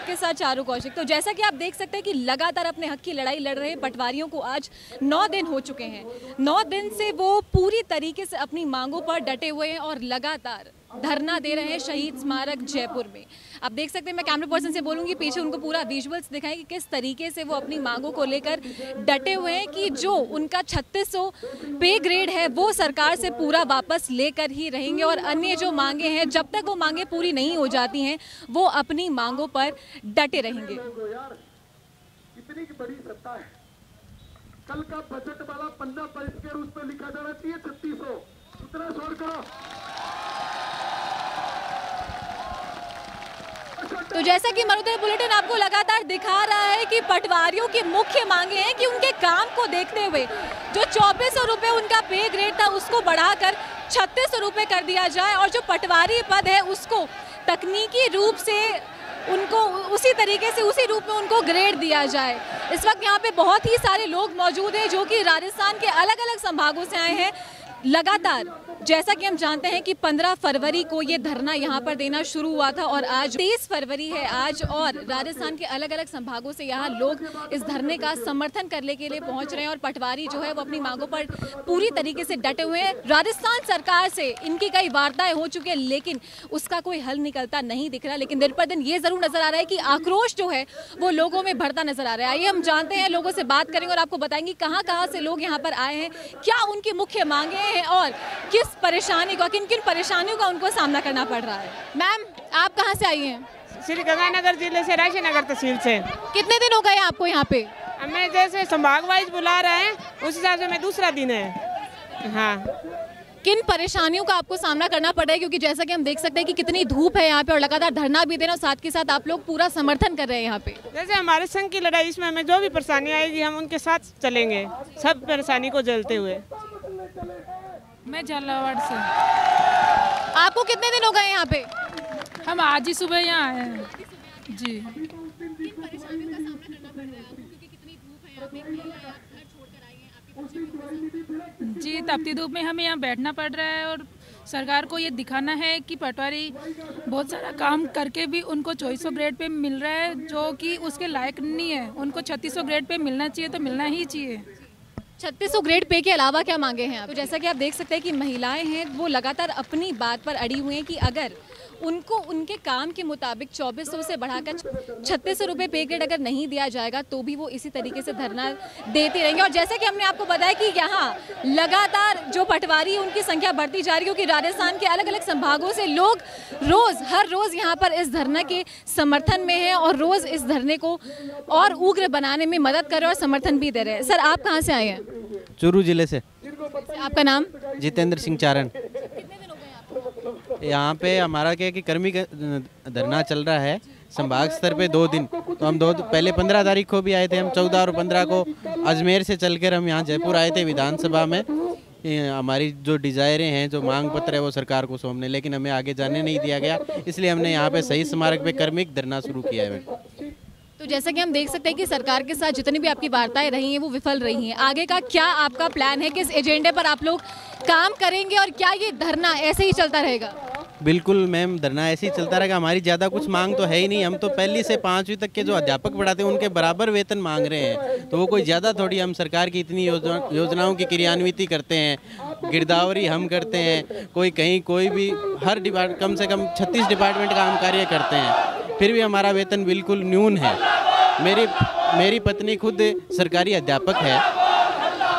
आपके साथ चारू कौशिक। तो जैसा कि आप देख सकते हैं कि लगातार अपने हक की लड़ाई लड़ रहे पटवारियों को आज 9 दिन हो चुके हैं। 9 दिन से वो पूरी तरीके से अपनी मांगों पर डटे हुए हैं और लगातार धरना दे रहे हैं शहीद स्मारक जयपुर में। आप देख सकते हैं, मैं कैमरा पर्सन से बोलूंगी पीछे उनको पूरा विजुअल्स दिखाएं कि किस तरीके से वो अपनी मांगों को लेकर डटे हुए हैं कि जो उनका 3600 पे ग्रेड है वो सरकार से पूरा वापस लेकर ही रहेंगे और अन्य जो मांगे हैं जब तक वो मांगे पूरी नहीं हो जाती हैं वो अपनी मांगों पर डटे रहेंगे। इतनी बड़ी सत्ता है, कल का बजट वाला पन्ना परिष्कार उस पर लिखा जाना चाहिए 3600, उतना छोड़ करो। तो जैसा कि मरुधर बुलेटिन आपको लगातार दिखा रहा है कि पटवारियों की मुख्य मांगे हैं कि उनके काम को देखते हुए जो 2400 रुपये उनका पे ग्रेड था उसको बढ़ाकर 3600 रुपये कर दिया जाए और जो पटवारी पद है उसको तकनीकी रूप से उनको उसी तरीके से उसी रूप में उनको ग्रेड दिया जाए। इस वक्त यहाँ पे बहुत ही सारे लोग मौजूद हैं जो कि राजस्थान के अलग अलग संभागों से आए हैं। लगातार जैसा कि हम जानते हैं कि 15 फरवरी को ये धरना यहाँ पर देना शुरू हुआ था और आज 23 फरवरी है आज, और राजस्थान के अलग अलग संभागों से यहाँ लोग इस धरने का समर्थन करने के लिए पहुँच रहे हैं और पटवारी जो है वो अपनी मांगों पर पूरी तरीके से डटे हुए हैं। राजस्थान सरकार से इनकी कई वार्ताएं हो चुकी है लेकिन उसका कोई हल निकलता नहीं दिख रहा। लेकिन दिन पर दिन ये जरूर नजर आ रहा है कि आक्रोश जो है वो लोगों में बढ़ता नजर आ रहा है। आइए हम जानते हैं, लोगों से बात करेंगे और आपको बताएंगे कहाँ कहाँ से लोग यहाँ पर आए हैं, क्या उनकी मुख्य मांगे हैं और किस परेशानी को, किन किन परेशानियों का उनको सामना करना पड़ रहा है। मैम, आप कहाँ से आई हैं? श्री गंगानगर जिले से, राशीनगर तहसील से। कितने दिन हो गए आपको यहाँ पे? हमें जैसे संभाग वाइज बुला रहे हैं उस हिसाब से मैं दूसरा दिन है। हाँ, किन परेशानियों का आपको सामना करना पड़ रहा है, क्योंकि जैसा कि हम देख सकते हैं कि कितनी धूप है यहाँ पे और लगातार धरना भी दे रहे हैं और साथ के साथ आप लोग पूरा समर्थन कर रहे हैं यहाँ पे। जैसे हमारे संघ की लड़ाई, इसमें हमें जो भी परेशानी आएगी हम उनके साथ चलेंगे, सब परेशानी को झेलते हुए। मैं झालावाड़ से। आपको कितने दिन हो गए यहाँ पे? हम आज ही सुबह यहाँ आए हैं जी। जी, तपती धूप में हमें यहाँ बैठना पड़ रहा है और सरकार को ये दिखाना है कि पटवारी बहुत सारा काम करके भी उनको 2400 ग्रेड पे मिल रहा है जो कि उसके लायक नहीं है। उनको 3600 ग्रेड पे मिलना चाहिए तो मिलना ही चाहिए। 3600 ग्रेड पे के अलावा क्या मांगे हैं आप? तो जैसा कि आप देख सकते हैं कि महिलाएं हैं वो लगातार अपनी बात पर अड़ी हुई हैं कि अगर उनको उनके काम के मुताबिक 2400 से बढ़ाकर 3600 रुपये पे ग्रेड अगर नहीं दिया जाएगा तो भी वो इसी तरीके से धरना देते रहेंगे। और जैसे कि हमने आपको बताया कि यहाँ लगातार जो पटवारी उनकी संख्या बढ़ती जा रही है क्योंकि राजस्थान के अलग अलग संभागों से लोग हर रोज़ यहाँ पर इस धरना के समर्थन में हैं और रोज़ इस धरने को और उग्र बनाने में मदद कर रहे हैं और समर्थन भी दे रहे हैं। सर, आप कहाँ से आए हैं? चूरू जिले से। आपका नाम? जितेंद्र सिंह चारण। यहाँ पे हमारा क्या है कि कर्मी धरना चल रहा है संभाग स्तर पे 2 दिन। तो हम पहले 15 तारीख को भी आए थे, हम 14 और 15 को अजमेर से चलकर हम यहाँ जयपुर आए थे विधानसभा में। हमारी जो डिज़ायरें हैं, जो मांग पत्र है वो सरकार को सौंपने, लेकिन हमें आगे जाने नहीं दिया गया, इसलिए हमने यहाँ पे शहीद स्मारक पे कर्मिक धरना शुरू किया है। तो जैसा कि हम देख सकते हैं कि सरकार के साथ जितनी भी आपकी वार्ताएं रही हैं वो विफल रही हैं। आगे का क्या आपका प्लान है, किस एजेंडे पर आप लोग काम करेंगे और क्या ये धरना ऐसे ही चलता रहेगा? बिल्कुल मैम, धरना ऐसे ही चलता रहेगा। हमारी ज़्यादा कुछ मांग तो है ही नहीं। हम तो पहली से 5वीं तक के जो अध्यापक पढ़ाते हैं उनके बराबर वेतन मांग रहे हैं, तो वो कोई ज़्यादा थोड़ी। हम सरकार की इतनी योजनाओं की क्रियान्विति करते हैं, गिरदावरी हम करते हैं, कोई कहीं कोई भी हर डिपार्टमेंट कम से कम 36 डिपार्टमेंट का हम कार्य करते हैं, फिर भी हमारा वेतन बिल्कुल न्यून है। मेरी पत्नी खुद सरकारी अध्यापक है,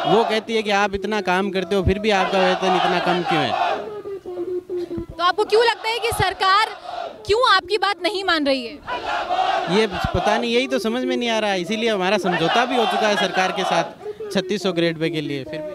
वो कहती है कि आप इतना काम करते हो फिर भी आपका वेतन इतना कम क्यों है। तो आपको क्यों लगता है कि सरकार क्यों आपकी बात नहीं मान रही है? ये पता नहीं, यही तो समझ में नहीं आ रहा है। इसीलिए हमारा समझौता भी हो चुका है सरकार के साथ 3600 ग्रेड पे के लिए, फिर भी।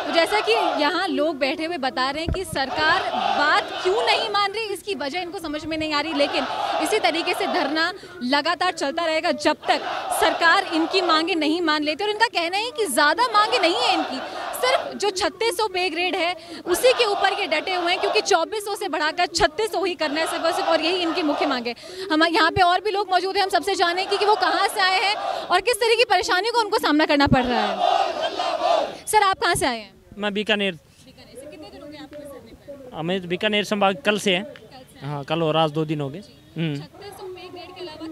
तो जैसा कि यहाँ लोग बैठे हुए बता रहे हैं कि सरकार बात क्यों नहीं मान रही, इसकी वजह इनको समझ में नहीं आ रही, लेकिन इसी तरीके से धरना लगातार चलता रहेगा जब तक सरकार इनकी मांगे नहीं मान लेती। और इनका कहना है कि ज़्यादा मांगे नहीं है इनकी, सिर्फ जो 3600 पे ग्रेड है उसी के ऊपर ये डटे हुए हैं क्योंकि 2400 से बढ़ाकर 3600 ही करना है सिर्फ, और यही इनकी मुख्य मांग है। हम यहाँ पे और भी लोग मौजूद हैं, हम सबसे जाने कि वो कहाँ से आए हैं और किस तरह की परेशानियों को उनको सामना करना पड़ रहा है। सर, आप कहाँ से आए हैं? मैं बीकानेर। से कितने दिन हो गए आपको सरने पर? हमें बीकानेर संभाग कल से है। हाँ, कल और आज 2 दिन हो गए। 3600 पे ग्रेड के अलावा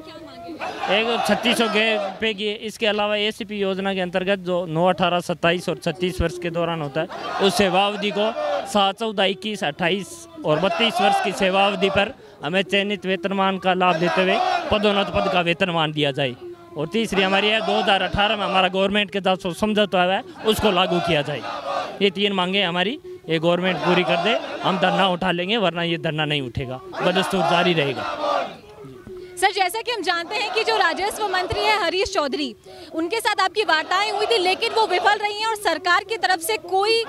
एक 3600 पे की। इसके अलावा ACP योजना के अंतर्गत जो 9, 18, 27 और 36 वर्ष के दौरान होता है उस सेवावधि को 7, 14, 21, 28 और 32 वर्ष की सेवावधि पर हमें चयनित वेतनमान का लाभ देते हुए पदोन्नत पद का वेतनमान दिया जाए। और तीसरी हमारी है 2018 में हमारा गवर्नमेंट के साथ समझौता हुआ है उसको लागू किया जाए। ये 3 मांगे हमारी ये गवर्नमेंट पूरी कर दे, हम धरना उठा लेंगे, वरना ये धरना नहीं उठेगा, बदस्तूर जारी रहेगा। सर, जैसा कि हम जानते हैं कि जो राजस्व मंत्री है हरीश चौधरी, उनके साथ आपकी वार्ताएं हुई थी लेकिन वो विफल रही हैं और सरकार की तरफ से कोई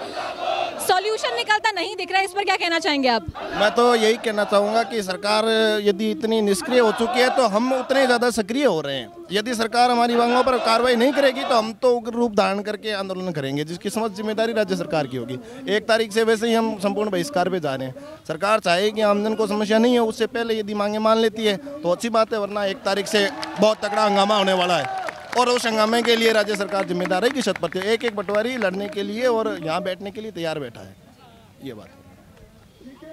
सॉल्यूशन निकलता नहीं दिख रहा है। इस पर क्या कहना चाहेंगे आप? मैं तो यही कहना चाहूँगा कि सरकार यदि इतनी निष्क्रिय हो चुकी है तो हम उतने ज़्यादा सक्रिय हो रहे हैं। यदि सरकार हमारी मांगों पर कार्रवाई नहीं करेगी तो हम तो उग्र रूप धारण करके आंदोलन करेंगे, जिसकी समस्त जिम्मेदारी राज्य सरकार की होगी। 1 तारीख से वैसे ही हम संपूर्ण बहिष्कार पे जा रहे हैं। सरकार चाहे कि आमजन को समस्या नहीं है, उससे पहले यदि मांगे मान लेती है तो अच्छी बात है, वरना 1 तारीख से बहुत तगड़ा हंगामा होने वाला है और उस हंगामे के लिए राज्य सरकार जिम्मेदार है कि 100% एक पटवारी लड़ने के लिए और यहाँ बैठने के लिए तैयार बैठा है। ये बात।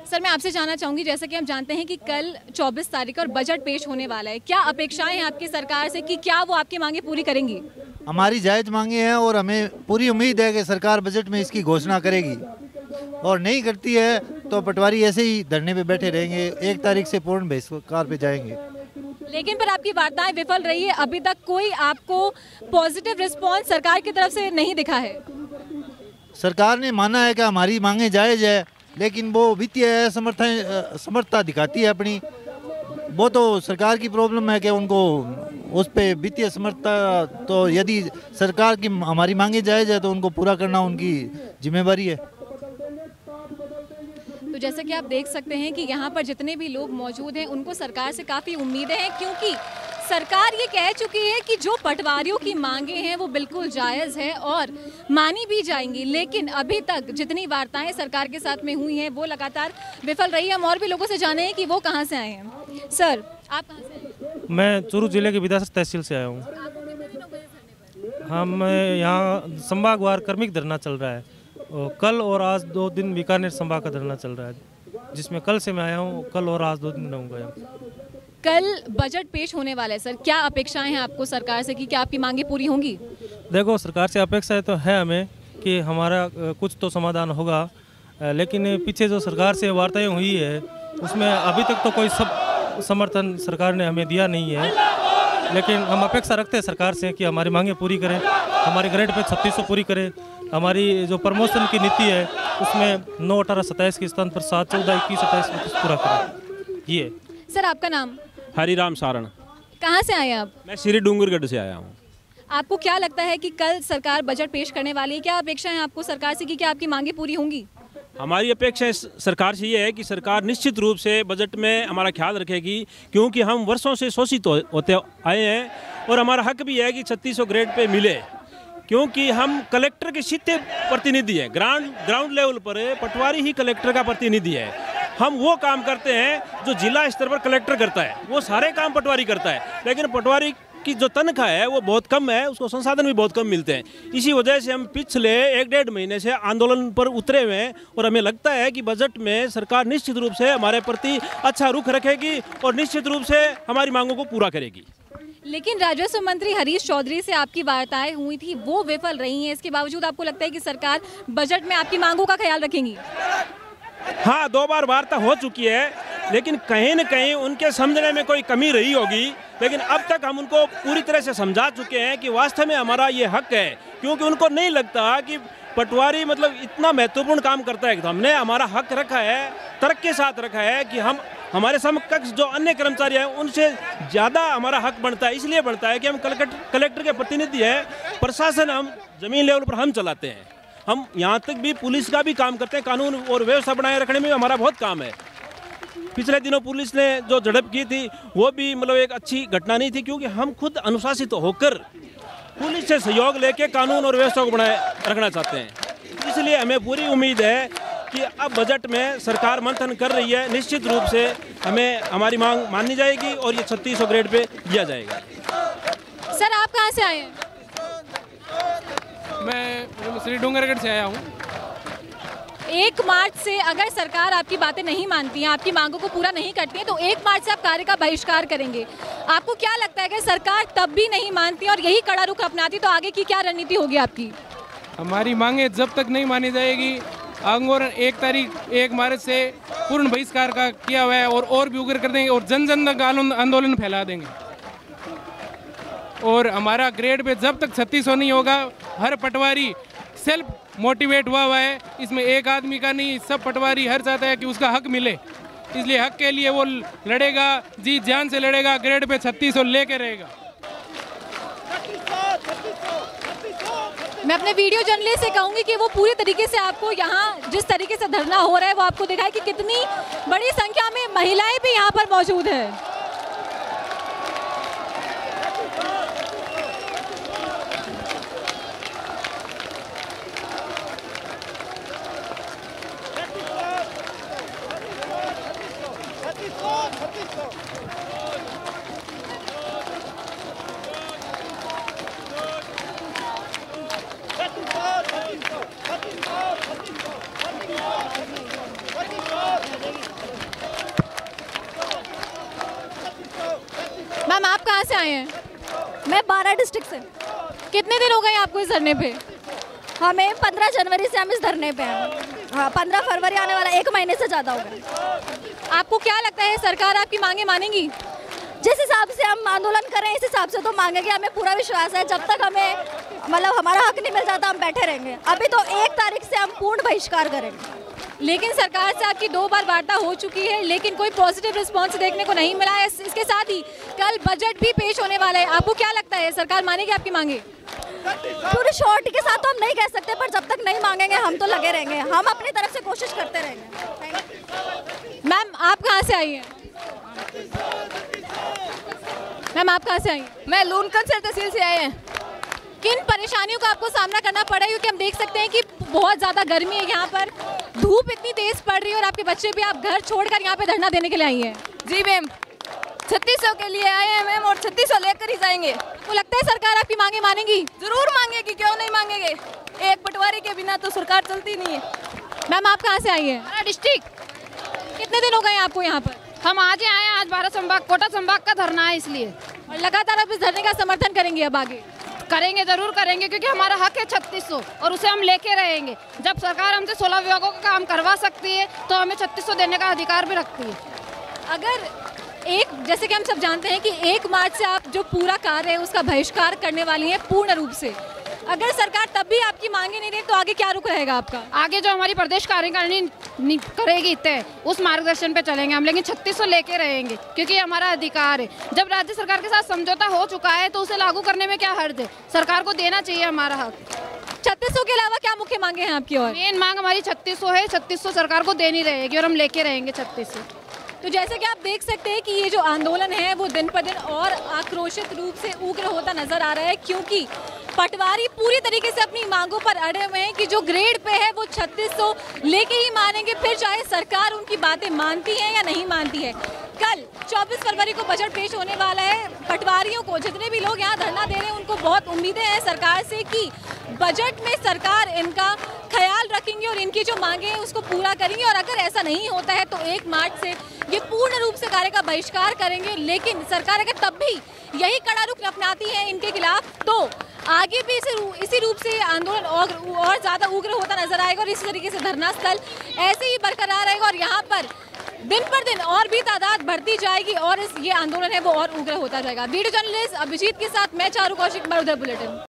सर, मैं आपसे जानना चाहूंगी, जैसा कि हम जानते हैं कि कल 24 तारीख और बजट पेश होने वाला है, क्या अपेक्षाएं हैं आपकी सरकार से कि क्या वो आपकी मांगे पूरी करेंगी? हमारी जायज़ मांगे हैं और हमें पूरी उम्मीद है कि सरकार बजट में इसकी घोषणा करेगी, और नहीं करती है तो पटवारी ऐसे ही धरने पे बैठे रहेंगे, 1 तारीख से पूर्ण बहिष्कार पे जाएंगे। लेकिन पर आपकी वार्ताएं विफल रही है, अभी तक कोई आपको पॉजिटिव रिस्पॉन्स सरकार की तरफ से नहीं दिखा है। सरकार ने माना है कि हमारी मांगे जायज़ है, लेकिन वो वित्तीय समर्थता दिखाती है अपनी। वो तो सरकार की प्रॉब्लम है कि उनको उस पे वित्तीय समर्थता, तो यदि सरकार की हमारी मांगे जायज़ है तो उनको पूरा करना उनकी जिम्मेवारी है। तो जैसा कि आप देख सकते हैं कि यहाँ पर जितने भी लोग मौजूद हैं उनको सरकार से काफ़ी उम्मीदें हैं, क्योंकि सरकार ये कह चुकी है कि जो पटवारियों की मांगे हैं वो बिल्कुल जायज़ है और मानी भी जाएंगी। लेकिन अभी तक जितनी वार्ताएं सरकार के साथ में हुई हैं वो लगातार विफल रही है। हम और भी लोगों से जाने हैं कि वो कहाँ से आए हैं। सर, आप कहाँ से आए? मैं चूरू जिले के विधायक तहसील से आया हूँ। हम यहाँ संभागवार कर्मिक धरना चल रहा है, कल और आज 2 दिन बीकानेर संभाग का धरना चल रहा है, जिसमें कल से मैं आया हूँ, कल और आज 2 दिन रहूँगा। कल बजट पेश होने वाला है सर, क्या अपेक्षाएं हैं आपको सरकार से कि क्या आपकी मांगे पूरी होंगी? देखो, सरकार से अपेक्षा तो है हमें कि हमारा कुछ तो समाधान होगा, लेकिन पीछे जो सरकार से वार्ताएं हुई है उसमें अभी तक तो कोई समर्थन सरकार ने हमें दिया नहीं है। लेकिन हम अपेक्षा रखते हैं सरकार से कि हमारी मांगे पूरी करें, हमारे ग्रेड पे 3600 पूरी करें, हमारी जो प्रमोशन की नीति है उसमें 9, 18, 27 के स्थान पर 7, 14, 21, 28 पूरा करें। ये सर, आपका नाम? हरिराम सारण। कहाँ से आए हैं आप? मैं श्री डूंगरगढ़ से आया हूँ। आपको क्या लगता है कि कल सरकार बजट पेश करने वाली है, क्या अपेक्षा है आपको सरकार से कि क्या आपकी मांगे पूरी होंगी? हमारी अपेक्षा सरकार से ये है कि सरकार निश्चित रूप से बजट में हमारा ख्याल रखेगी, क्योंकि हम वर्षों से शोषित होते आए हैं और हमारा हक भी है कि 3600 ग्रेड पे मिले, क्योंकि हम कलेक्टर के सीधे प्रतिनिधि हैं। ग्राउंड लेवल पर पटवारी ही कलेक्टर का प्रतिनिधि है। हम वो काम करते हैं जो जिला स्तर पर कलेक्टर करता है, वो सारे काम पटवारी करता है, लेकिन पटवारी की जो तनख्वाह है वो बहुत कम है, उसको संसाधन भी बहुत कम मिलते हैं। इसी वजह से हम पिछले 1-1.5 महीने से आंदोलन पर उतरे हुए हैं और हमें लगता है कि बजट में सरकार निश्चित रूप से हमारे प्रति अच्छा रुख रखेगी और निश्चित रूप से हमारी मांगों को पूरा करेगी। लेकिन राजस्व मंत्री हरीश चौधरी से आपकी वार्ताएं हुई थी, वो विफल रही हैं। इसके बावजूद आपको लगता है कि सरकार बजट में आपकी मांगों का ख्याल रखेंगी? हाँ, 2 बार वार्ता हो चुकी है, लेकिन कहीं न कहीं उनके समझने में कोई कमी रही होगी। लेकिन अब तक हम उनको पूरी तरह से समझा चुके हैं कि वास्तव में हमारा ये हक है, क्योंकि उनको नहीं लगता कि पटवारी मतलब इतना महत्वपूर्ण काम करता है। तो हमने हमारा हक रखा है, तर्क के साथ रखा है कि हम हमारे समकक्ष जो अन्य कर्मचारी हैं उनसे ज़्यादा हमारा हक बनता है। इसलिए बनता है कि हम कलेक्टर के प्रतिनिधि हैं, प्रशासन हम जमीन लेवल पर हम चलाते हैं। हम यहाँ तक भी पुलिस का भी काम करते हैं, कानून और व्यवस्था बनाए रखने में हमारा बहुत काम है। पिछले दिनों पुलिस ने जो झड़प की थी वो भी मतलब एक अच्छी घटना नहीं थी, क्योंकि हम खुद अनुशासित होकर पुलिस से सहयोग लेके कानून और व्यवस्था को बनाए रखना चाहते हैं। इसलिए हमें पूरी उम्मीद है कि अब बजट में सरकार मंथन कर रही है, निश्चित रूप से हमें हमारी मांग माननी जाएगी और ये 3600 ग्रेड पे दिया जाएगा। सर, आप कहाँ से आए हैं? मैं श्री डूंगरगढ़ से आया हूँ। 1 मार्च से अगर सरकार आपकी बातें नहीं मानती है, आपकी मांगों को पूरा नहीं करती है, तो 1 मार्च से आप कार्य का बहिष्कार करेंगे। आपको क्या लगता है कि सरकार तब भी नहीं मानती और यही कड़ा रुख अपनाती तो आगे की क्या रणनीति होगी आपकी? हमारी मांगे जब तक नहीं मानी जाएगी, आंदोलन 1 मार्च से पूर्ण बहिष्कार का किया हुआ है और भी उग्र कर देंगे और जन जन तक आंदोलन फैला देंगे। और हमारा ग्रेड पे जब तक 3600 नहीं होगा, हर पटवारी सेल्फ मोटिवेट हुआ है, इसमें एक आदमी का नहीं, सब पटवारी हर चाहता है कि उसका हक मिले, इसलिए हक के लिए वो लड़ेगा, जी जान से लड़ेगा, ग्रेड पे 3600 लेके रहेगा। मैं अपने वीडियो जर्नलिस्ट से कहूंगी कि वो पूरी तरीके से आपको यहाँ जिस तरीके से धरना हो रहा है वो आपको दिखाए कि कितनी बड़ी संख्या में महिलाएं भी यहाँ पर मौजूद है। मैम आप कहाँ से आए हैं? मैं 12 डिस्ट्रिक्ट से। कितने दिन हो गए आपको इस धरने पे? हमें 15 जनवरी से हम इस धरने पे हैं। हाँ, 15 फरवरी आने वाला, 1 महीने से ज़्यादा हो गए। आपको क्या लगता है सरकार आपकी मांगे मानेगी? जिस हिसाब से हम आंदोलन कर रहे हैं इस हिसाब से तो मांगेंगे, हमें पूरा विश्वास है। जब तक हमें मतलब हमारा हक नहीं मिल जाता हम बैठे रहेंगे। अभी तो 1 तारीख से हम पूर्ण बहिष्कार करेंगे। लेकिन सरकार से आपकी 2 बार वार्ता हो चुकी है लेकिन कोई पॉजिटिव रिस्पांस देखने को नहीं मिला है। इसके साथ ही कल बजट भी पेश होने वाला है, आपको क्या लगता है सरकार मानेगी आपकी मांगे? पूरी श्योरिटी के साथ तो हम नहीं कह सकते, पर जब तक नहीं मांगेंगे हम तो लगे रहेंगे, हम अपनी तरफ से कोशिश करते रहेंगे। मैम आप कहाँ से आई हैं? मैम आप कहाँ से आई? मैं लूनकन से तहसील से आए हैं। किन परेशानियों का आपको सामना करना पड़ा है? क्योंकि हम देख सकते हैं कि बहुत ज़्यादा गर्मी है यहाँ पर, धूप इतनी तेज पड़ रही है और आपके बच्चे भी आप घर छोड़कर यहाँ पे धरना देने के लिए आई हैं। जी मैम, 3600 के लिए आए हैं मैम और 3600 लेकर ही जाएंगे। तो लगता है सरकार आपकी मांगे मानेगी? जरूर मांगेगी, क्यों नहीं मांगेंगे। एक पटवारी के बिना तो सरकार चलती नहीं है। मैम आप कहाँ से आई हैं? हमारा डिस्ट्रिक्ट। कितने दिन हो गए आपको यहाँ पर? हम आज आए हैं, आज 12 संभाग कोटा संभाग का धरना है इसलिए। और लगातार आप इस धरने का समर्थन करेंगे? अब आगे करेंगे, जरूर करेंगे, क्योंकि हमारा हक है 3600 और उसे हम लेके रहेंगे। जब सरकार हमसे 16 विभागों का काम करवा सकती है तो हमें 3600 देने का अधिकार भी रखती है। अगर जैसे कि हम सब जानते हैं कि 1 मार्च से आप जो पूरा कार्य है उसका बहिष्कार करने वाली हैं पूर्ण रूप से, अगर सरकार तब भी आपकी मांगे नहीं दे तो आगे क्या रुख रहेगा आपका? आगे जो हमारी प्रदेश कार्यकारिणी करेगी तय उस मार्गदर्शन पे चलेंगे हम, लेकिन 3600 लेके रहेंगे क्योंकि हमारा अधिकार है। जब राज्य सरकार के साथ समझौता हो चुका है तो उसे लागू करने में क्या हर्ज है? सरकार को देना चाहिए हमारा हक। 3600 के अलावा क्या मुख्य मांगे हैं आपकी? और मेन मांग हमारी 3600 है, 3600 सरकार को देनी रहेगी और हम लेके रहेंगे 3600। तो जैसे कि आप देख सकते हैं कि ये जो आंदोलन है वो दिन पर दिन और आक्रोशित रूप से उग्र होता नजर आ रहा है, क्योंकि पटवारी पूरी तरीके से अपनी मांगों पर अड़े हुए हैं कि जो ग्रेड पे है वो 3600 लेके ही मानेंगे, फिर चाहे सरकार उनकी बातें मानती है या नहीं मानती है। कल 24 फरवरी को बजट पेश होने वाला है। पटवारियों को, जितने भी लोग यहाँ धरना दे रहे हैं, उनको बहुत उम्मीदें हैं सरकार से कि बजट में सरकार इनका ख्याल रखेंगे और इनकी जो मांगे हैं उसको पूरा करेंगे। और अगर ऐसा नहीं होता है तो 1 मार्च से ये पूर्ण रूप से कार्य का बहिष्कार करेंगे। लेकिन सरकार अगर तब भी यही कड़ा रुख अपनाती है इनके खिलाफ तो आगे भी इसी रूप से ये आंदोलन और ज़्यादा उग्र होता नजर आएगा और इसी तरीके से धरना स्थल ऐसे ही बरकरार रहेगा और यहाँ पर दिन पर दिन और भी तादाद बढ़ती जाएगी और ये आंदोलन है वो और उग्र होता जाएगा। वीडियो जर्नलिस्ट अभिजीत के साथ मैं चारू कौशिक, मरुधर बुलेटिन।